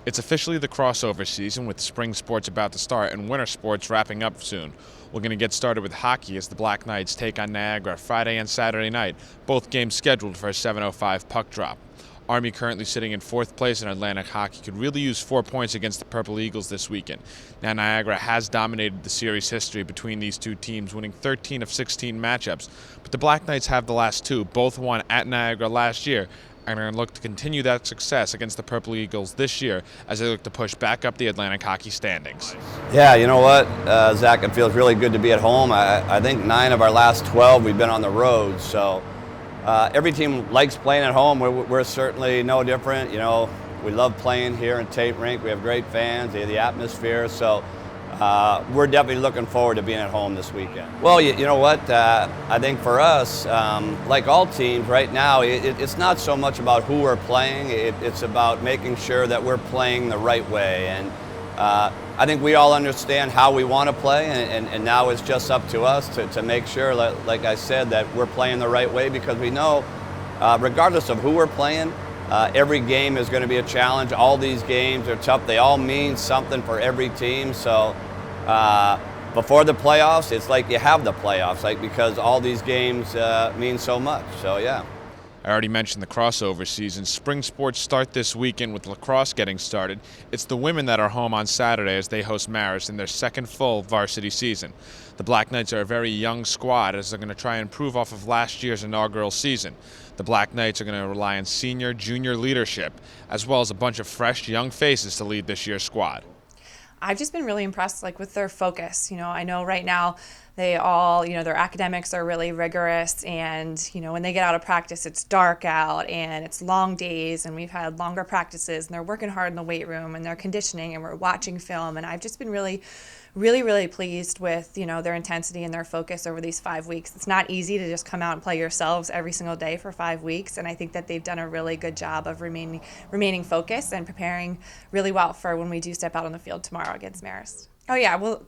It's officially the crossover season, with spring sports about to start and winter sports wrapping up soon. We're going to get started with hockey as the Black Knights take on Niagara Friday and Saturday night, both games scheduled for a 7:05 puck drop. Army, currently sitting in fourth place in Atlantic hockey, could really use 4 points against the Purple Eagles this weekend. Now, Niagara has dominated the series history between these two teams, winning 13 of 16 matchups, but the Black Knights have the last two, both won at Niagara last year, and are going to look to continue that success against the Purple Eagles this year as they look to push back up the Atlantic hockey standings. Yeah, you know what, Zach, it feels really good to be at home. I think 9 of our last 12 we've been on the road, so every team likes playing at home. We're certainly no different. You know, we love playing here in Tate Rink. We have great fans, the atmosphere, so we're definitely looking forward to being at home this weekend. Well, you know what, I think for us, like all teams right now, it's not so much about who we're playing, it's about making sure that we're playing the right way. And I think we all understand how we want to play, and now it's just up to us to make sure, like I said, that we're playing the right way, because we know, regardless of who we're playing, every game is going to be a challenge. All these games are tough. They all mean something for every team. So before the playoffs, it's like you have the playoffs, because all these games mean so much. So, yeah. I already mentioned the crossover season. Spring sports start this weekend with lacrosse getting started. It's the women that are home on Saturday as they host Marist in their second full varsity season. The Black Knights are a very young squad as they're going to try and improve off of last year's inaugural season. The Black Knights are going to rely on senior, junior leadership, as well as a bunch of fresh, young faces to lead this year's squad. I've just been really impressed with their focus. I know right now they all, their academics are really rigorous, and, when they get out of practice, it's dark out and it's long days, and we've had longer practices, and they're working hard in the weight room, and they're conditioning, and we're watching film, and I've just been really pleased with, their intensity and their focus over these 5 weeks. It's not easy to just come out and play yourselves every single day for 5 weeks, and I think that they've done a really good job of remaining focused and preparing really well for when we do step out on the field tomorrow against Marist. Oh yeah, well,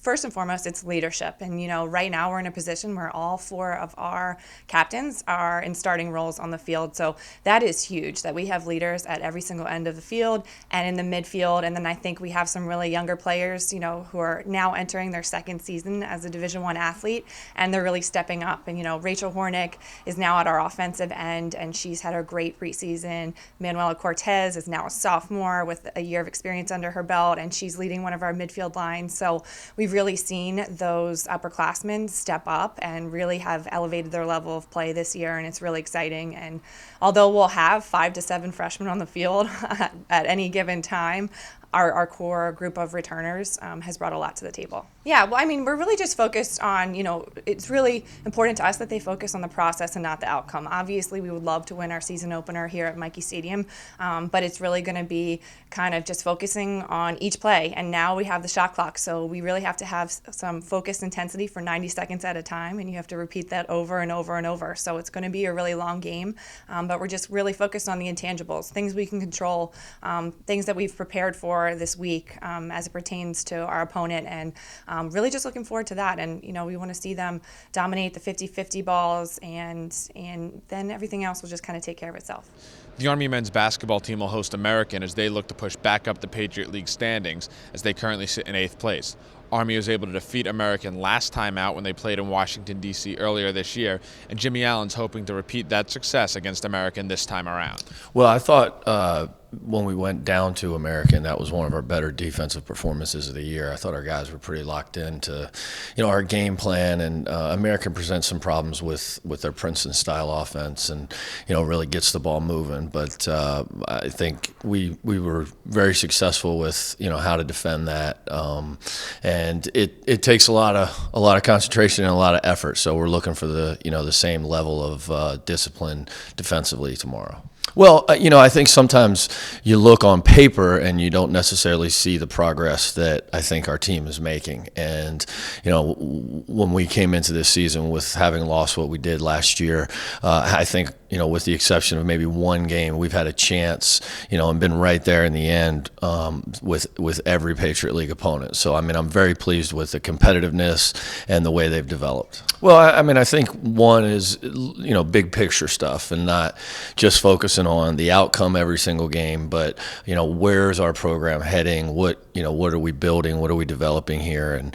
first and foremost, it's leadership, and right now we're in a position where all 4 of our captains are in starting roles on the field, so that is huge, that we have leaders at every single end of the field and in the midfield, and then I think we have some really younger players, who are now entering their second season as a Division I athlete, and they're really stepping up, and Rachel Hornick is now at our offensive end, and she's had a great preseason. Manuela Cortez is now a sophomore with a year of experience under her belt, and she's leading one of our midfield lines. So we've really seen those upperclassmen step up and really have elevated their level of play this year, and it's really exciting. And although we'll have 5 to 7 freshmen on the field at any given time, our core group of returners has brought a lot to the table. Yeah, well, we're really just focused on, it's really important to us that they focus on the process and not the outcome. Obviously, we would love to win our season opener here at Michie Stadium, but it's really going to be kind of just focusing on each play. And now we have the shot clock, so we really have to have some focused intensity for 90 seconds at a time, and you have to repeat that over and over and over. So it's going to be a really long game, but we're just really focused on the intangibles, things we can control, things that we've prepared for this week as it pertains to our opponent, and really just looking forward to that. And we want to see them dominate the 50-50 balls, and then everything else will just kind of take care of itself. The Army men's basketball team will host American as they look to push back up the Patriot League standings, as they currently sit in 8th place. Army was able to defeat American last time out when they played in Washington, D.C. earlier this year, and Jimmy Allen's hoping to repeat that success against American this time around. Well, I thought when we went down to American, that was one of our better defensive performances of the year. I thought our guys were pretty locked into, our game plan, and American presents some problems with their Princeton-style offense, and really gets the ball moving. But I think we were very successful with how to defend that, and it takes a lot of concentration and a lot of effort. So we're looking for the same level of discipline defensively tomorrow. Well, I think sometimes you look on paper and you don't necessarily see the progress that I think our team is making. And, when we came into this season with having lost what we did last year, I think, with the exception of maybe one game, we've had a chance, and been right there in the end with every Patriot League opponent. So, I'm very pleased with the competitiveness and the way they've developed. Well, I think one is, big picture stuff and not just focusing on the outcome every single game, but, where's our program heading? What are we building? What are we developing here? And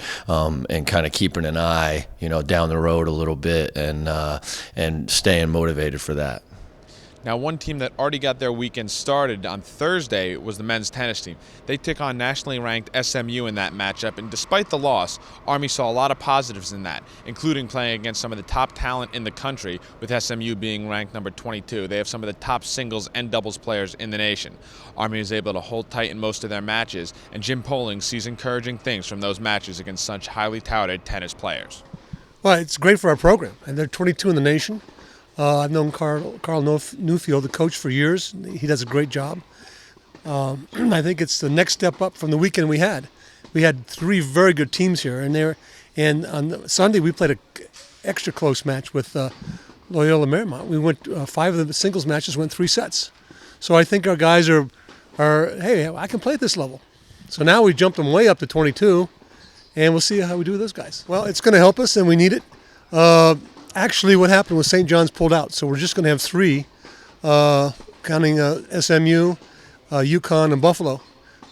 kind of keeping an eye, down the road a little bit and staying motivated for that. Now, one team that already got their weekend started on Thursday was the men's tennis team. They took on nationally ranked SMU in that matchup, and despite the loss, Army saw a lot of positives in that, including playing against some of the top talent in the country, with SMU being ranked number 22. They have some of the top singles and doubles players in the nation. Army was able to hold tight in most of their matches, and Jim Poling sees encouraging things from those matches against such highly touted tennis players. Well, it's great for our program, and they're 22 in the nation. I've known Carl Newfield, the coach, for years. He does a great job. I think it's the next step up from the weekend we had. We had 3 very good teams here, and on Sunday we played an extra close match with Loyola Marymount. We went 5 of the singles matches went 3 sets. So I think our guys are hey, I can play at this level. So now we jumped them way up to 22, and we'll see how we do with those guys. Well, it's going to help us, and we need it. Actually, what happened was St. John's pulled out, so we're just going to have 3, counting SMU, UConn, and Buffalo.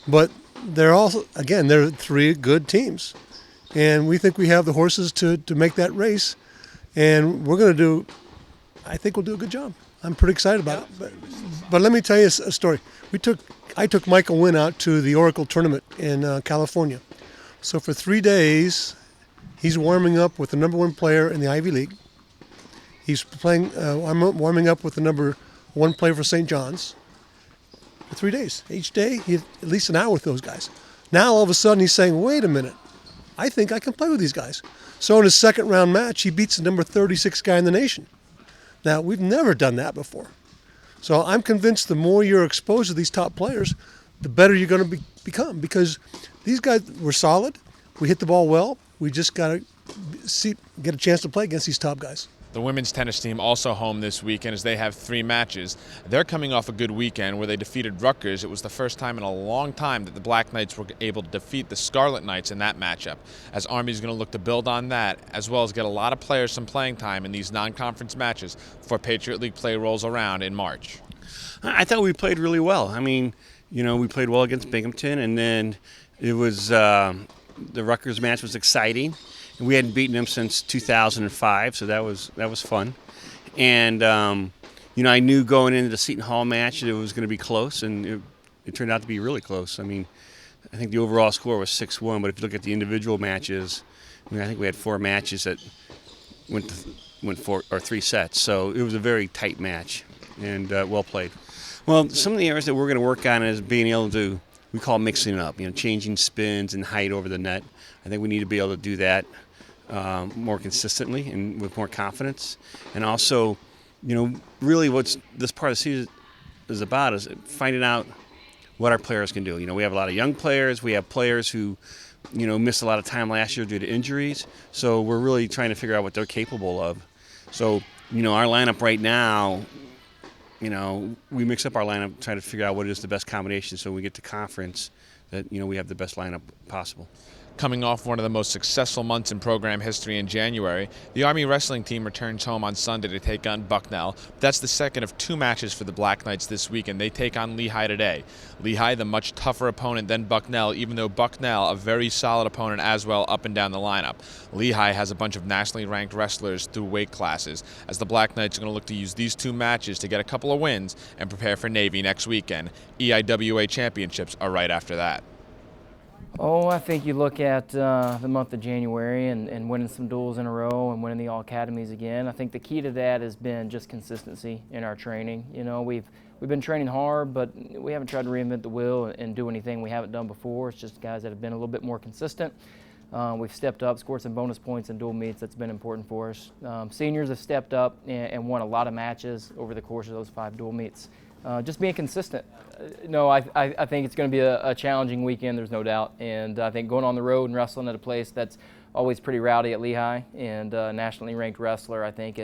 But they're 3 good teams, and we think we have the horses to make that race, and I think we'll do a good job. I'm pretty excited about it. But let me tell you a story. I took Michael Wynn out to the Oracle tournament in California. So for 3 days, he's warming up with the number 1 player in the Ivy League. He's warming up with the number 1 player for St. John's for 3 days. Each day, he had at least an hour with those guys. Now, all of a sudden, he's saying, wait a minute, I think I can play with these guys. So in his second round match, he beats the number 36 guy in the nation. Now, we've never done that before. So I'm convinced the more you're exposed to these top players, the better you're going to become, because these guys were solid. We hit the ball well. We just got to get a chance to play against these top guys. The women's tennis team also home this weekend as they have 3 matches. They're coming off a good weekend where they defeated Rutgers. It was the first time in a long time that the Black Knights were able to defeat the Scarlet Knights in that matchup, as Army's going to look to build on that, as well as get a lot of players some playing time in these non-conference matches before Patriot League play rolls around in March. I thought we played really well. We played well against Binghamton, and then it was the Rutgers match was exciting. And we hadn't beaten them since 2005, so that was fun. And I knew going into the Seton Hall match that it was going to be close, and it turned out to be really close. I think the overall score was 6-1, but if you look at the individual matches, I think we had 4 matches that went 4 or 3 sets. So it was a very tight match and well played. Well, some of the areas that we're going to work on is being able to, we call mixing it up, changing spins and height over the net. I think we need to be able to do that more consistently and with more confidence. And also, really what this part of the season is about is finding out what our players can do. We have a lot of young players. We have players who, missed a lot of time last year due to injuries. So we're really trying to figure out what they're capable of. So, our lineup right now, we mix up our lineup, trying to figure out what is the best combination so when we get to conference that, we have the best lineup possible. Coming off one of the most successful months in program history in January, the Army wrestling team returns home on Sunday to take on Bucknell. That's the second of 2 matches for the Black Knights this week, and they take on Lehigh today. Lehigh, the much tougher opponent than Bucknell, even though Bucknell, a very solid opponent as well up and down the lineup. Lehigh has a bunch of nationally ranked wrestlers through weight classes, as the Black Knights are going to look to use these 2 matches to get a couple of wins and prepare for Navy next weekend. EIWA championships are right after that. Oh, I think you look at the month of January and winning some duels in a row and winning the All Academies again. I think the key to that has been just consistency in our training. We've been training hard, but we haven't tried to reinvent the wheel and do anything we haven't done before. It's just guys that have been a little bit more consistent. We've stepped up, scored some bonus points in dual meets. That's been important for us. Seniors have stepped up and won a lot of matches over the course of those 5 dual meets. Just being consistent. I think it's going to be a challenging weekend, there's no doubt. And I think going on the road and wrestling at a place that's always pretty rowdy at Lehigh and a nationally ranked wrestler, I think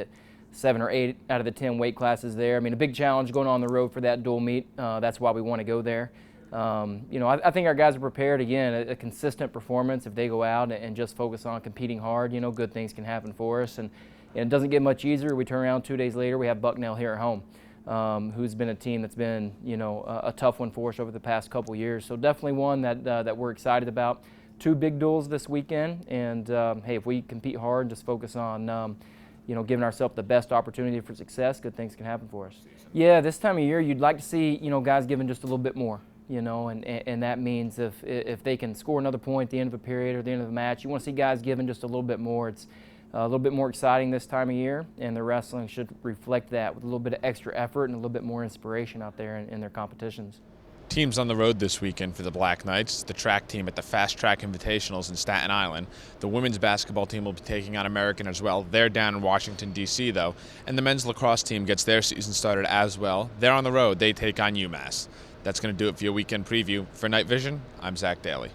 7 or 8 out of the 10 weight classes there. I mean, a big challenge going on the road for that dual meet. That's why we want to go there. I think our guys are prepared. Again, a consistent performance. If they go out and just focus on competing hard, good things can happen for us. And it doesn't get much easier. We turn around 2 days later, we have Bucknell here at home, who's been a team that's been, a tough one for us over the past couple years. So definitely one that we're excited about. 2 big duels this weekend, and hey, if we compete hard and just focus on, giving ourselves the best opportunity for success, good things can happen for us. Yeah, this time of year, you'd like to see, guys giving just a little bit more. And that means if they can score another point at the end of a period or the end of the match, you want to see guys giving just a little bit more. It's a little bit more exciting this time of year, and the wrestling should reflect that with a little bit of extra effort and a little bit more inspiration out there in their competitions. Teams on the road this weekend for the Black Knights: the track team at the Fast Track Invitationals in Staten Island. The women's basketball team will be taking on American as well. They're down in Washington, D.C., though. And the men's lacrosse team gets their season started as well. They're on the road. They take on UMass. That's going to do it for your weekend preview. For Night Vision, I'm Zach Daly.